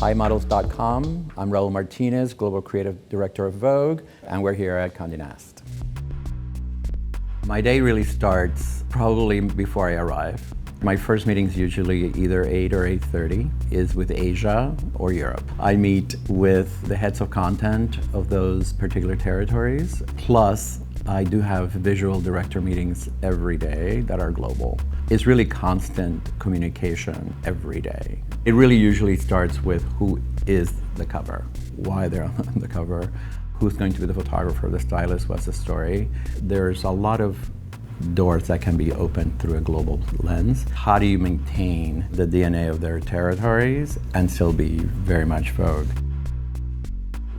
iModels.com. I'm Raúl Martinez, Global Creative Director of Vogue, and we're here at Condé Nast. My day really starts probably before I arrive. My first meeting is usually either 8 or 8:30, is with Asia or Europe. I meet with the heads of content of those particular territories, plus I do have visual director meetings every day that are global. It's really constant communication every day. It really usually starts with who is the cover, why they're on the cover, who's going to be the photographer, the stylist, what's the story. There's a lot of doors that can be opened through a global lens. How do you maintain the DNA of their territories and still be very much Vogue?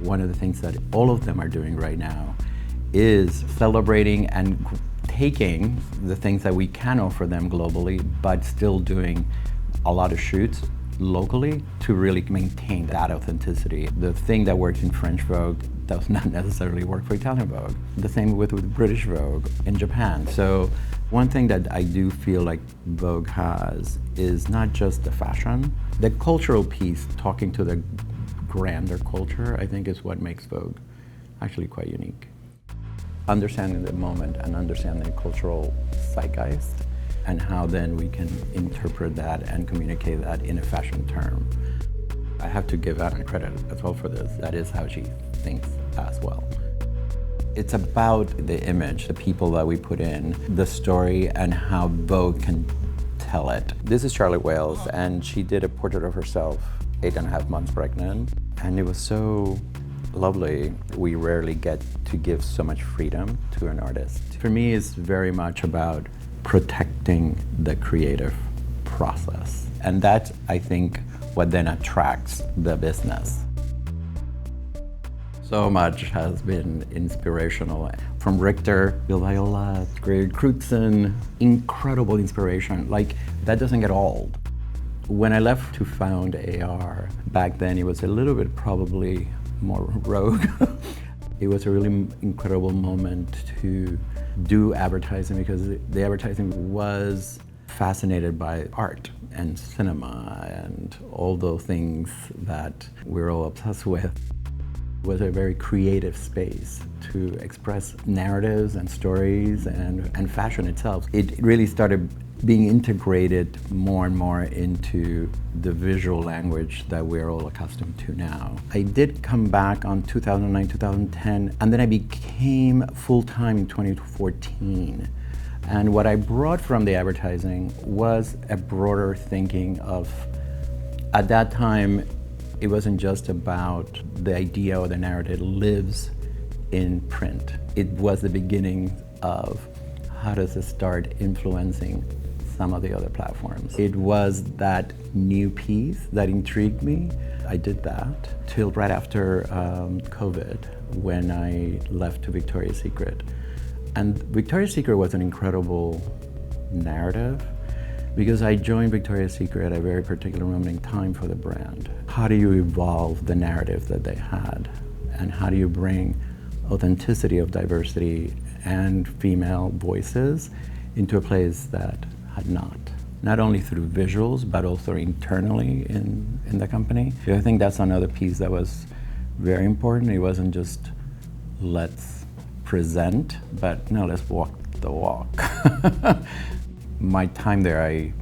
One of the things that all of them are doing right now is celebrating and taking the things that we can offer them globally, but still doing a lot of shoots locally to really maintain that authenticity. The thing that works in French Vogue does not necessarily work for Italian Vogue. The same with British Vogue in Japan. So one thing that I do feel like Vogue has is not just the fashion. The cultural piece, talking to the grander culture, I think is what makes Vogue actually quite unique. Understanding the moment and understanding the cultural zeitgeist and how then we can interpret that and communicate that in a fashion term. I have to give Anna credit as well for this. That is how she thinks as well. It's about the image, the people that we put in, the story, and how Vogue can tell it. This is Charlotte Wales, and she did a portrait of herself 8.5 months pregnant, and it was so lovely. We rarely get to give so much freedom to an artist. For me, it's very much about protecting the creative process. And that's, I think, what then attracts the business. So much has been inspirational. From Richter, Viola, Greg Crutzen, incredible inspiration. Like, that doesn't get old. When I left to found AR, back then it was a little bit probably more rogue. It was a really incredible moment to do advertising because the advertising was fascinated by art and cinema and all those things that we're all obsessed with. It was a very creative space to express narratives and stories and fashion itself. It really started being integrated more and more into the visual language that we're all accustomed to now. I did come back on 2009, 2010, and then I became full-time in 2014. And what I brought from the advertising was a broader thinking of, at that time, it wasn't just about the idea or the narrative lives in print. It was the beginning of how does it start influencing some of the other platforms. It was that new piece that intrigued me. I did that till right after COVID, when I left to Victoria's Secret. And Victoria's Secret was an incredible narrative because I joined Victoria's Secret at a very particular moment in time for the brand. How do you evolve the narrative that they had? And how do you bring authenticity of diversity and female voices into a place that had not only through visuals, but also internally in the company. I think that's another piece that was very important. It wasn't just let's present, but no, let's walk the walk. My time there I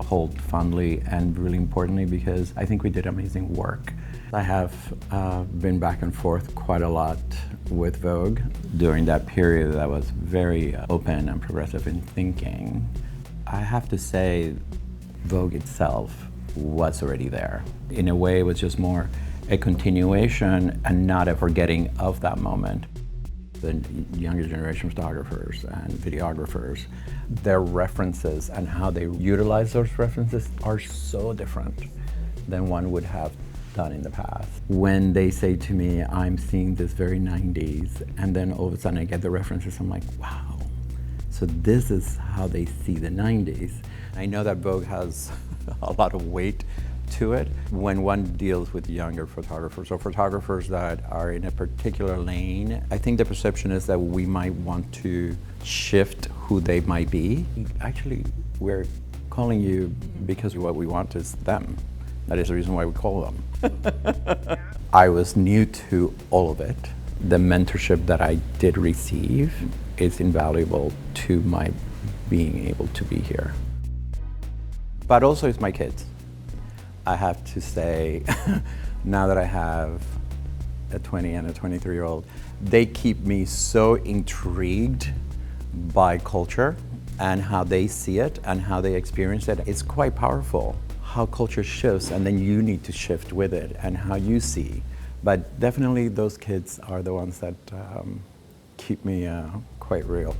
hold fondly and really importantly because I think we did amazing work. I have been back and forth quite a lot with Vogue during that period that was very open and progressive in thinking. I have to say, Vogue itself was already there. In a way, it was just more a continuation and not a forgetting of that moment. The younger generation photographers and videographers, their references and how they utilize those references are so different than one would have done in the past. When they say to me, I'm seeing this very 90s, and then all of a sudden I get the references, I'm like, wow. So this is how they see the 90s. I know that Vogue has a lot of weight to it when one deals with younger photographers or photographers that are in a particular lane. I think the perception is that we might want to shift who they might be. Actually, we're calling you because what we want is them. That is the reason why we call them. I was new to all of it. The mentorship that I did receive is invaluable to my being able to be here. But also it's my kids. I have to say, now that I have a 20 and a 23-year-old, they keep me so intrigued by culture and how they see it and how they experience it. It's quite powerful how culture shifts, and then you need to shift with it and how you see. But definitely those kids are the ones that keep me quite real.